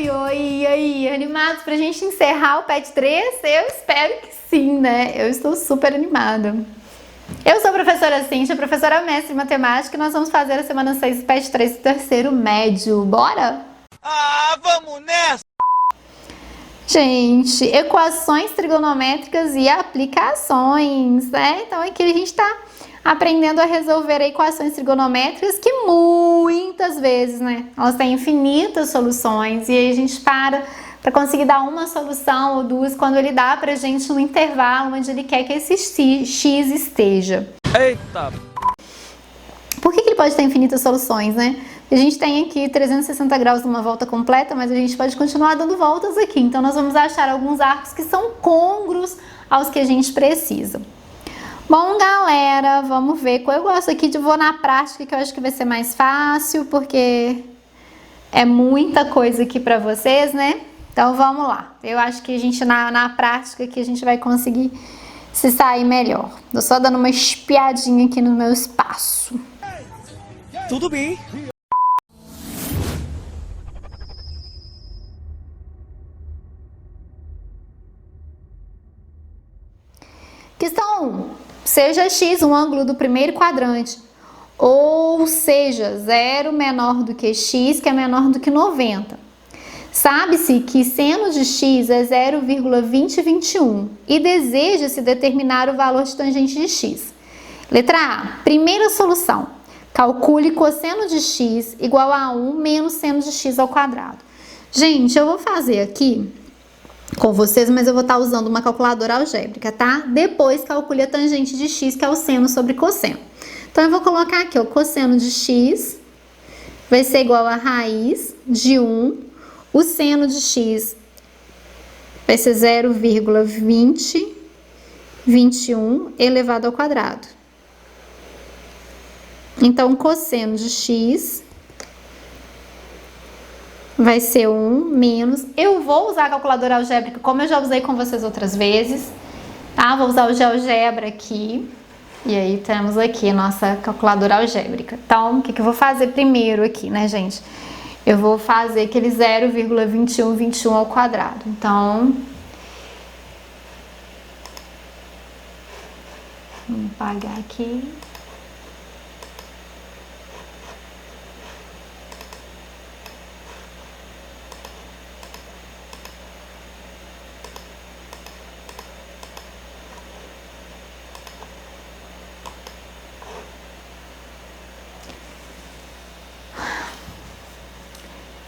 oi, e aí, animados pra gente encerrar o PET 3? Eu espero que sim, né? Eu estou super animada. Eu sou a professora Cíntia, professora mestre em matemática, e nós vamos fazer a semana 6 do PET 3 do terceiro médio. Bora? Ah, vamos nessa! Gente, equações trigonométricas e aplicações, né? Então aqui a gente tá aprendendo a resolver equações trigonométricas que muitas vezes, né, elas têm infinitas soluções e aí a gente para conseguir dar uma solução ou duas quando ele dá pra gente um intervalo onde ele quer que esse x esteja. Eita! Por que ele pode ter infinitas soluções, né? A gente tem aqui 360 graus numa volta completa, mas a gente pode continuar dando voltas aqui. Então nós vamos achar alguns arcos que são côngruos aos que a gente precisa. Bom, galera, vamos ver. Eu gosto aqui de vou na prática, que eu acho que vai ser mais fácil, porque é muita coisa aqui para vocês, né? Então vamos lá. Eu acho que a gente na prática que a gente vai conseguir se sair melhor. Tô só dando uma espiadinha aqui no meu espaço. Tudo bem. Questão 1. Seja x um ângulo do primeiro quadrante, ou seja, 0 menor do que x, que é menor do que 90. Sabe-se que seno de x é 0,2021 e deseja-se determinar o valor de tangente de x. Letra A. Primeira solução. Calcule cosseno de x igual a 1 menos seno de x ao quadrado. Gente, eu vou fazer aqui com vocês, mas eu vou estar usando uma calculadora algébrica, tá? Depois calcule a tangente de x, que é o seno sobre cosseno. Então, eu vou colocar aqui, o cosseno de x vai ser igual a raiz de 1. O seno de x vai ser 0,2021 elevado ao quadrado. Então, o cosseno de x vai ser 1 menos... Eu vou usar a calculadora algébrica como eu já usei com vocês outras vezes, tá? Vou usar o GeoGebra aqui. E aí, temos aqui a nossa calculadora algébrica. Então, o que eu vou fazer primeiro aqui, né, gente? Eu vou fazer aquele 0,2121 ao quadrado. Então, vamos apagar aqui.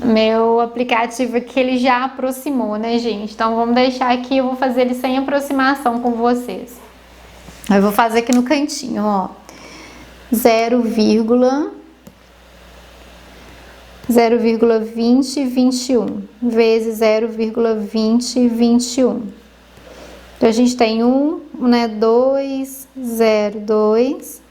Meu aplicativo aqui, ele já aproximou, né, gente? Então, vamos deixar aqui, eu vou fazer ele sem aproximação com vocês. Eu vou fazer aqui no cantinho, ó. 0,2021 vezes 0,2021. Então, a gente tem 1, né, 2, 0, 2...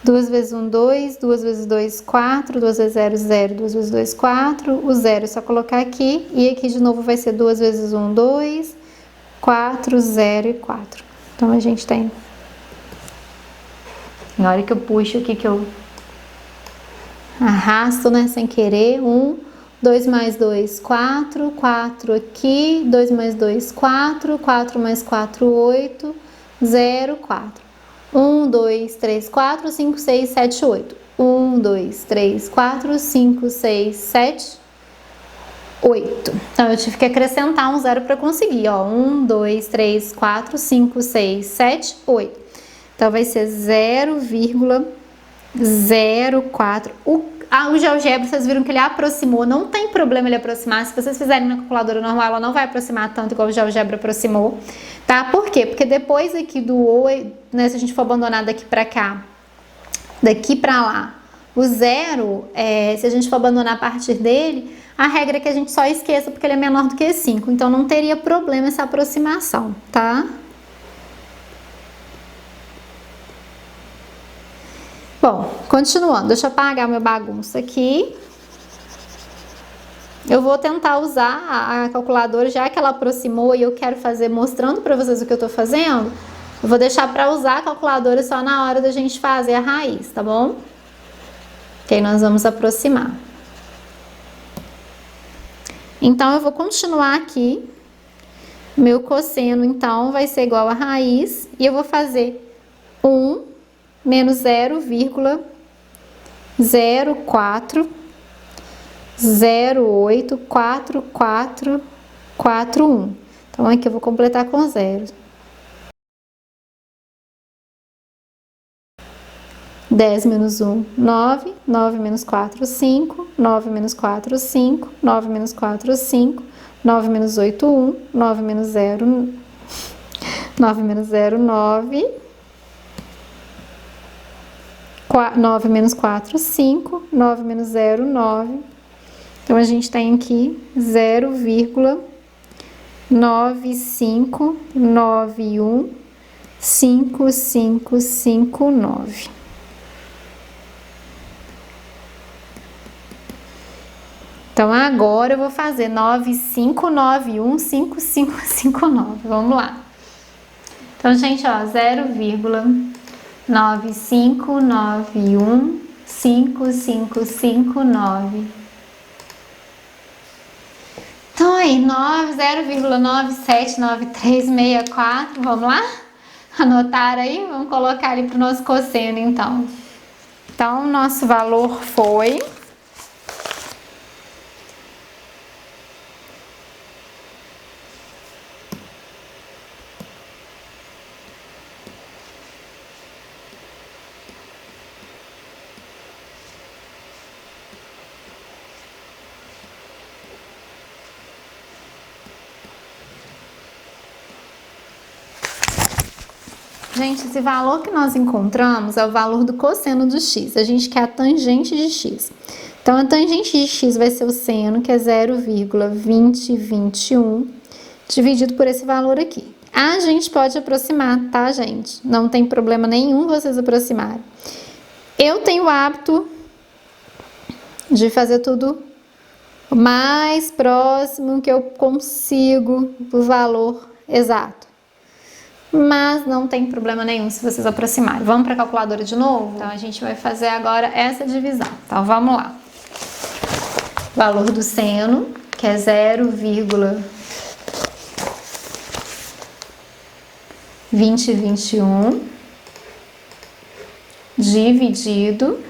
2 vezes 1, 2, 2 vezes 2, 4, 2 vezes 0, 0, 2 vezes 2, 4, o 0 é só colocar aqui, e aqui de novo vai ser 2 vezes 1, 2, 4, 0 e 4. Então, a gente tem... Na hora que eu puxo aqui, que eu arrasto, né, sem querer, 1, 2 mais 2, 4, 4 aqui, 2 mais 2, 4, 4 mais 4, 8, 0, 4. 1, 2, 3, 4, 5, 6, 7, 8. 1, 2, 3, 4, 5, 6, 7, 8. Então, eu tive que acrescentar um zero para conseguir, ó. 1, 2, 3, 4, 5, 6, 7, 8. Então, vai ser 0,04. O GeoGebra, vocês viram que ele aproximou. Não tem problema ele aproximar. Se vocês fizerem na calculadora normal, ela não vai aproximar tanto igual o GeoGebra aproximou. Tá? Por quê? Porque depois aqui do 8, né, se a gente for abandonar daqui pra cá, daqui pra lá, o 0, se a gente for abandonar a partir dele, a regra é que a gente só esqueça porque ele é menor do que 5. Então, não teria problema essa aproximação, tá? Bom, continuando, deixa eu apagar minha bagunça aqui. Eu vou tentar usar a calculadora, já que ela aproximou e eu quero fazer mostrando para vocês o que eu tô fazendo. Eu vou deixar para usar a calculadora só na hora da gente fazer a raiz, tá bom? Que aí nós vamos aproximar. Então, eu vou continuar aqui. Meu cosseno, então, vai ser igual a raiz. E eu vou fazer 1 menos 0,04084441. Então, aqui eu vou completar com zeros. 10 menos 1, 9. 9 menos 4, 5. 9 menos 4, 5. 9 menos 4, 5. 9 menos 8, 1. 9 menos 0, 9 menos 0, 9. 9 menos 4, 5. 9 menos 0, 9. Então, a gente tem aqui 0,919155559. Então, agora eu vou fazer 95915559. Vamos lá. Então, gente, ó, 0,95915559. Então, aí, 0,979364. Vamos lá? Anotaram aí? Vamos colocar ali pro nosso cosseno, então. Então, nosso valor foi... Gente, esse valor que nós encontramos é o valor do cosseno do x. A gente quer a tangente de x. Então, a tangente de x vai ser o seno, que é 0,2021, dividido por esse valor aqui. A gente pode aproximar, tá, gente? Não tem problema nenhum vocês aproximarem. Eu tenho o hábito de fazer tudo o mais próximo que eu consigo do valor exato. Mas não tem problema nenhum se vocês aproximarem. Vamos para a calculadora de novo? Então, a gente vai fazer agora essa divisão. Então, vamos lá. Valor do seno, que é 0,2021 dividido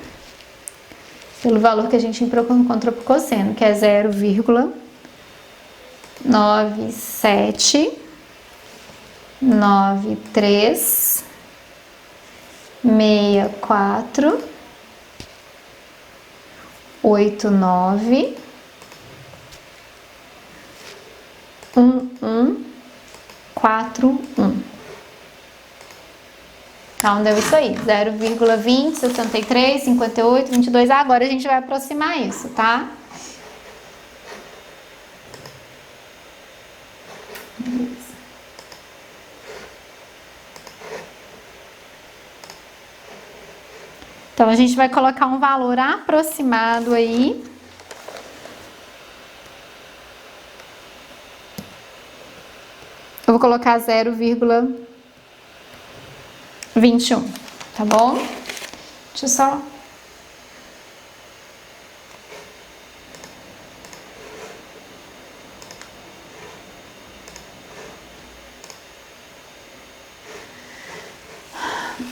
pelo valor que a gente encontrou para o cosseno, que é 0,9363,1141. Então, deu isso aí, 0,20, 63, 58, 22. Agora a gente vai aproximar isso, tá? Então, a gente vai colocar um valor aproximado aí. Eu vou colocar 0,21, tá bom? Deixa eu só...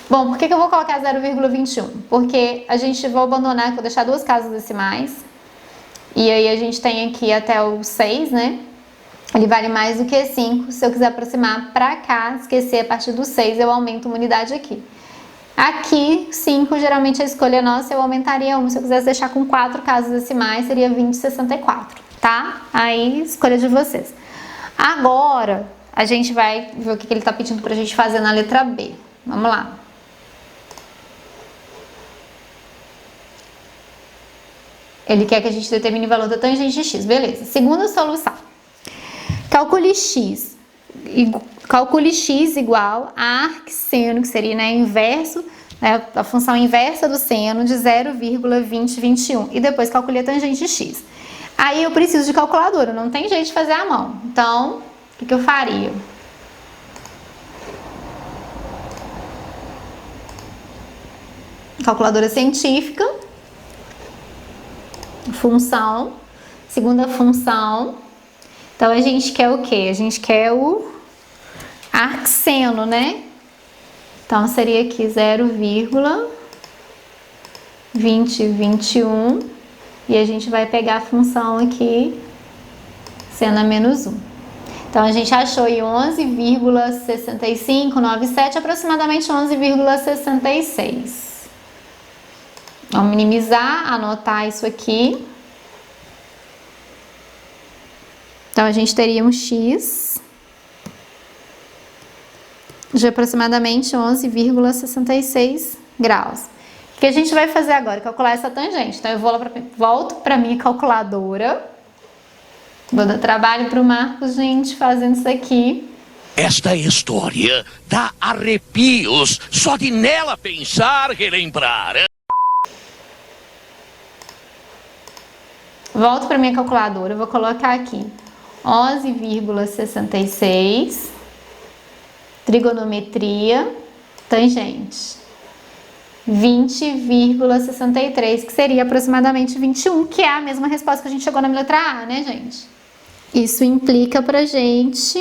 Bom, por que eu vou colocar 0,21? Porque a gente vai abandonar, vou deixar duas casas decimais. E aí a gente tem aqui até o 6, né? Ele vale mais do que 5. Se eu quiser aproximar pra cá, esquecer a partir do 6, eu aumento uma unidade aqui. Aqui, 5, geralmente a escolha é nossa, eu aumentaria uma. Se eu quisesse deixar com 4 casas decimais, seria 20,64, tá? Aí, escolha de vocês. Agora, a gente vai ver o que ele tá pedindo pra gente fazer na letra B. Vamos lá. Ele quer que a gente determine o valor da tangente de x. Beleza. Segunda solução. Calcule x igual a arcseno, que seria, né, inverso, né, a função inversa do seno de 0,2021. E depois calcule a tangente de x. Aí eu preciso de calculadora, não tem jeito de fazer à mão. Então, o que eu faria? Calculadora científica. Função, segunda função, Então, a gente quer o quê? A gente quer o arcseno, né? Então, seria aqui 0,2021. E a gente vai pegar a função aqui, seno a menos 1. Então, a gente achou aí 11,6597, aproximadamente 11,66. Vamos minimizar, anotar isso aqui. Então, a gente teria um x de aproximadamente 11,66 graus. O que a gente vai fazer agora? Calcular essa tangente. Então, eu volto para minha calculadora. Vou dar trabalho para o Marcos, gente, fazendo isso aqui. Esta história dá arrepios só de nela pensar, relembrar. Volto para minha calculadora, eu vou colocar aqui 11,66, trigonometria, tangente, 20,63, que seria aproximadamente 21, que é a mesma resposta que a gente chegou na letra A, né, gente? Isso implica pra gente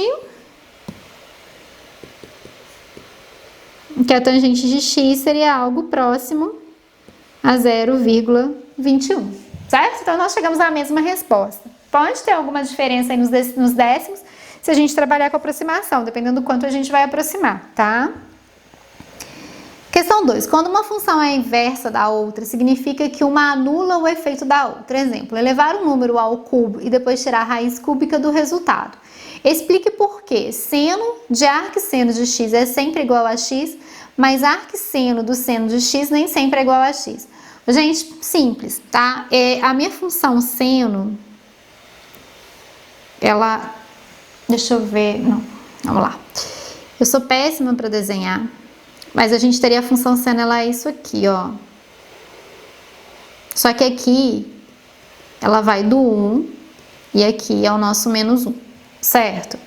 que a tangente de x seria algo próximo a 0,21, certo? Então, nós chegamos à mesma resposta. Pode ter alguma diferença aí nos décimos se a gente trabalhar com aproximação, dependendo do quanto a gente vai aproximar, tá? Questão 2. Quando uma função é inversa da outra, significa que uma anula o efeito da outra. Exemplo, elevar um número ao cubo e depois tirar a raiz cúbica do resultado. Explique por que seno de arcseno de x é sempre igual a x, mas arcseno do seno de x nem sempre é igual a x. Gente, simples, tá? A minha função seno, ela... Deixa eu ver... Não, vamos lá. Eu sou péssima para desenhar, mas a gente teria a função seno, ela é isso aqui, ó. Só que aqui, ela vai do 1 e aqui é o nosso menos 1, certo?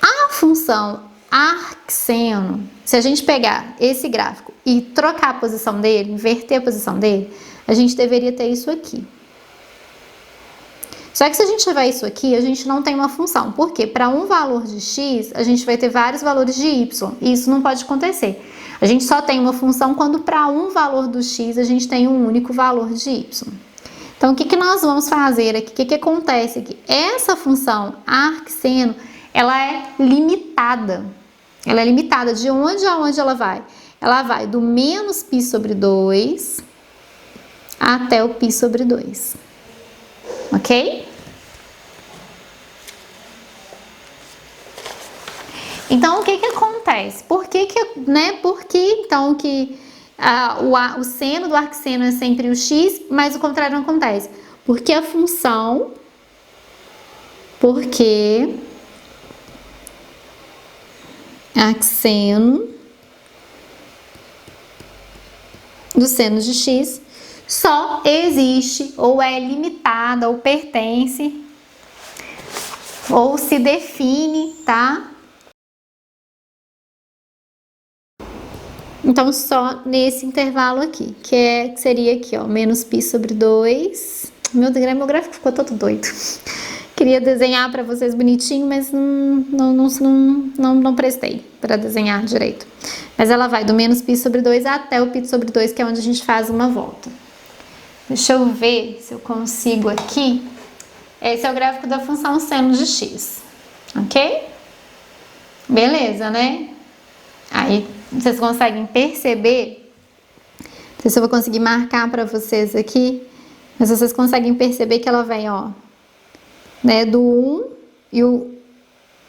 A função arcseno, se a gente pegar esse gráfico e trocar a posição dele, inverter a posição dele, a gente deveria ter isso aqui. Só que se a gente tiver isso aqui, a gente não tem uma função. Por quê? Para um valor de x, a gente vai ter vários valores de y. E isso não pode acontecer. A gente só tem uma função quando para um valor do x, a gente tem um único valor de y. Então, o que nós vamos fazer aqui? O que acontece aqui? Essa função arcseno, ela é limitada. Ela é limitada de onde a onde ela vai? Ela vai do menos π sobre 2 até o π sobre 2. Ok? Então, o que acontece? Por que então que o seno do arcseno é sempre o x, mas o contrário não acontece? Porque a função, arcseno do seno de x só existe, ou é limitada, ou pertence, ou se define, tá? Então, só nesse intervalo aqui, que seria aqui, ó, menos π sobre 2. Meu gráfico ficou todo doido. Queria desenhar para vocês bonitinho, mas não prestei para desenhar direito. Mas ela vai do menos π sobre 2 até o π sobre 2, que é onde a gente faz uma volta. Deixa eu ver se eu consigo aqui. Esse é o gráfico da função seno de x, ok? Beleza, né? Aí, vocês conseguem perceber, não sei se eu vou conseguir marcar para vocês aqui, mas vocês conseguem perceber que ela vem, ó, né, do 1 e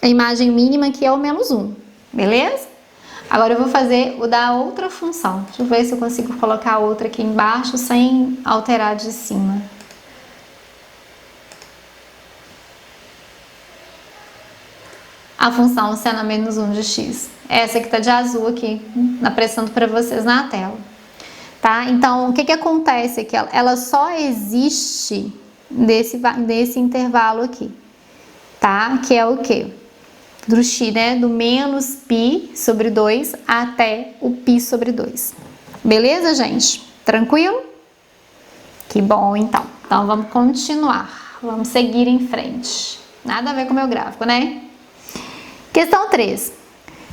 a imagem mínima que é o menos 1, beleza? Agora eu vou fazer o da outra função. Deixa eu ver se eu consigo colocar a outra aqui embaixo sem alterar de cima. A função seno a menos 1 de x. Essa que tá de azul aqui, apresentando para vocês na tela. Tá? Então, o que acontece aqui? Ela só existe nesse intervalo aqui. Tá? Que é o quê? Do x, né? Do menos π sobre 2 até o π sobre 2. Beleza, gente? Tranquilo? Que bom, então. Então, vamos continuar. Vamos seguir em frente. Nada a ver com o meu gráfico, né? Questão 3.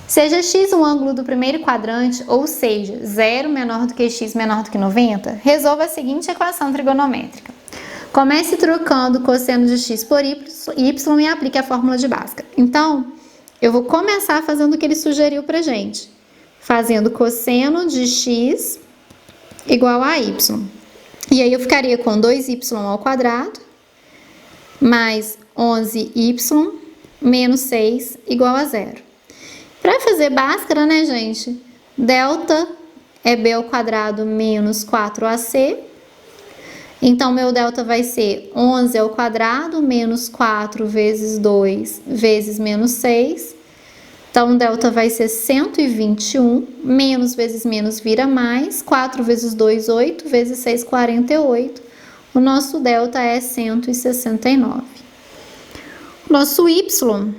Seja x um ângulo do primeiro quadrante, ou seja, 0 menor do que x menor do que 90, resolva a seguinte equação trigonométrica. Comece trocando cosseno de x por y e aplique a fórmula de Bhaskara. Então, eu vou começar fazendo o que ele sugeriu pra gente. Fazendo cosseno de x igual a y. E aí eu ficaria com 2y ao quadrado mais 11y menos 6 igual a 0. Para fazer Bhaskara, né, gente? Delta é b ao quadrado menos 4ac. Então, meu delta vai ser 11 ao quadrado menos 4 vezes 2 vezes menos 6. Então, delta vai ser 121, menos vezes menos vira mais, 4 vezes 2, 8, vezes 6, 48. O nosso delta é 169. O nosso y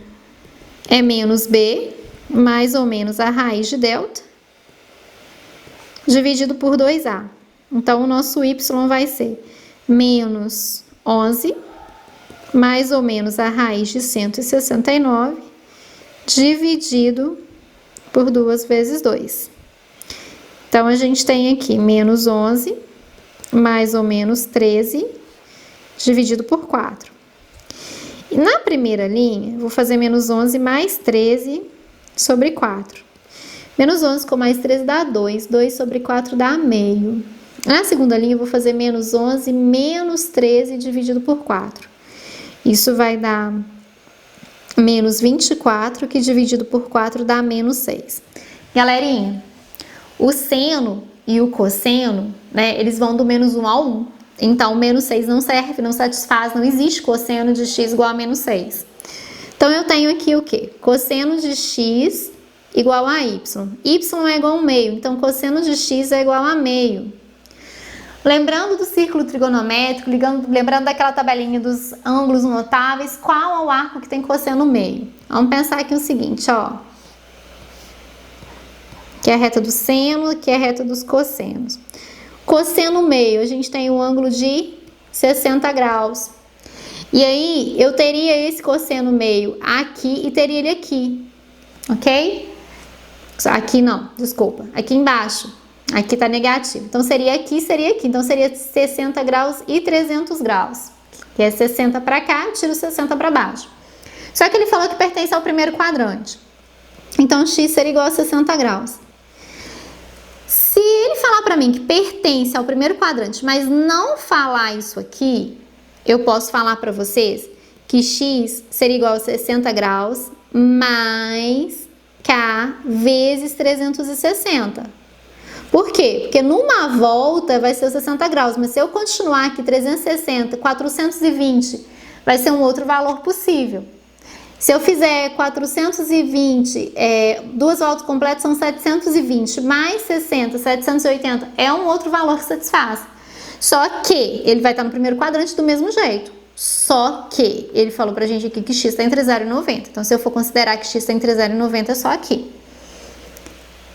é menos b, mais ou menos a raiz de delta, dividido por 2a. Então, o nosso y vai ser menos 11, mais ou menos a raiz de 169, dividido por 2 vezes 2. Então, a gente tem aqui menos 11, mais ou menos 13, dividido por 4. E na primeira linha, vou fazer menos 11 mais 13 sobre 4. Menos 11 com mais 13 dá 2. 2 sobre 4 dá meio. Na segunda linha, eu vou fazer menos 11 menos 13 dividido por 4. Isso vai dar menos 24, que dividido por 4 dá menos 6. Galerinha, o seno e o cosseno, né, eles vão do menos 1 ao 1. Então, o menos 6 não serve, não satisfaz, não existe cosseno de x igual a menos 6. Então, eu tenho aqui o quê? Cosseno de x igual a y. Y é igual a meio, então cosseno de x é igual a meio. Lembrando do círculo trigonométrico, lembrando daquela tabelinha dos ângulos notáveis, qual é o arco que tem cosseno meio? Vamos pensar aqui o seguinte, ó. Que é a reta do seno, que é a reta dos cossenos. Cosseno meio, a gente tem o ângulo de 60 graus. E aí, eu teria esse cosseno meio aqui e teria ele aqui, ok? Aqui não, desculpa, aqui embaixo. Aqui tá negativo. Então, seria aqui. Então, seria 60 graus e 300 graus. Que é 60 para cá, tiro 60 para baixo. Só que ele falou que pertence ao primeiro quadrante. Então, x seria igual a 60 graus. Se ele falar para mim que pertence ao primeiro quadrante, mas não falar isso aqui, eu posso falar para vocês que x seria igual a 60 graus mais k vezes 360. Por quê? Porque numa volta vai ser 60 graus, mas se eu continuar aqui 360, 420, vai ser um outro valor possível. Se eu fizer 420, duas voltas completas são 720, mais 60, 780, é um outro valor que satisfaz. Só que ele vai estar no primeiro quadrante do mesmo jeito. Só que ele falou pra gente aqui que x está entre 0 e 90. Então, se eu for considerar que x está entre 0 e 90, é só aqui.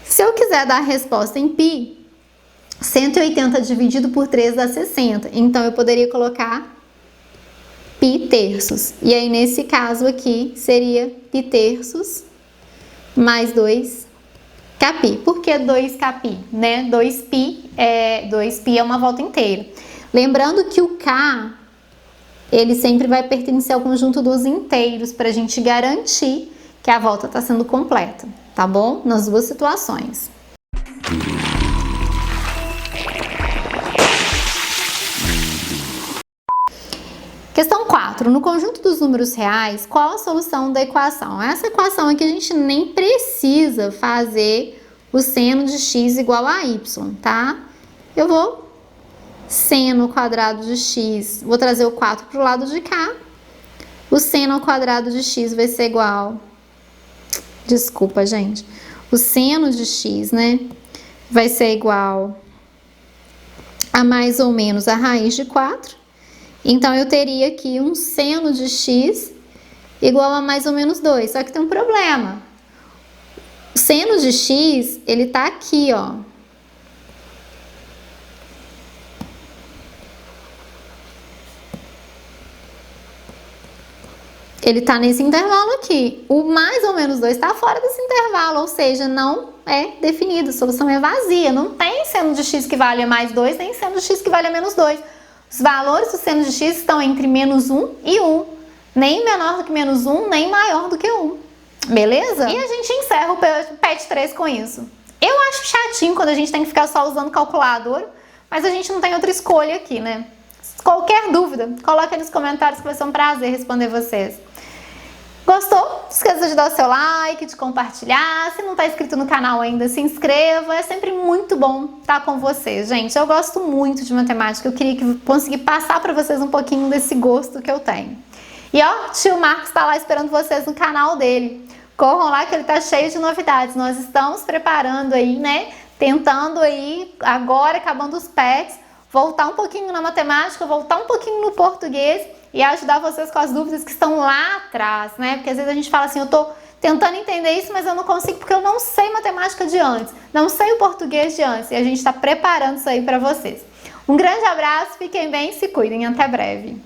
Se eu quiser dar a resposta em π, 180 dividido por 3 dá 60. Então, eu poderia colocar π terços. E aí, nesse caso aqui, seria π terços mais 2kπ. Por que 2kπ? Né? 2π é uma volta inteira. Lembrando que o k, ele sempre vai pertencer ao conjunto dos inteiros, para a gente garantir que a volta está sendo completa. Tá bom? Nas duas situações. Questão 4. No conjunto dos números reais, qual a solução da equação? Essa equação aqui a gente nem precisa fazer o seno de x igual a y, tá? Eu vou seno ao quadrado de x, vou trazer o 4 para o lado de cá. O seno ao quadrado de x vai ser igual... Desculpa, gente. O seno de x, né, vai ser igual a mais ou menos a raiz de 4. Então, eu teria aqui um seno de x igual a mais ou menos 2. Só que tem um problema. O seno de x, ele tá aqui, ó. Ele tá nesse intervalo aqui. O mais ou menos 2 está fora desse intervalo, ou seja, não é definido. A solução é vazia. Não tem seno de x que vale a mais 2, nem seno de x que vale a menos 2. Os valores do seno de x estão entre menos 1 e 1. Nem menor do que menos 1, nem maior do que 1. Beleza? E a gente encerra o PET 3 com isso. Eu acho chatinho quando a gente tem que ficar só usando calculadora, mas a gente não tem outra escolha aqui, né? Qualquer dúvida, coloque aí nos comentários que vai ser um prazer responder vocês. Gostou? Não esqueça de dar o seu like, de compartilhar. Se não está inscrito no canal ainda, se inscreva. É sempre muito bom estar com vocês, gente. Eu gosto muito de matemática. Eu queria conseguir passar para vocês um pouquinho desse gosto que eu tenho. E ó, tio Marcos está lá esperando vocês no canal dele. Corram lá que ele tá cheio de novidades. Nós estamos preparando aí, né? Tentando aí, agora acabando os PETs, voltar um pouquinho na matemática, voltar um pouquinho no português e ajudar vocês com as dúvidas que estão lá atrás, né? Porque às vezes a gente fala assim, eu tô tentando entender isso, mas eu não consigo porque eu não sei matemática de antes, não sei o português de antes, e a gente está preparando isso aí para vocês. Um grande abraço, fiquem bem, se cuidem, até breve.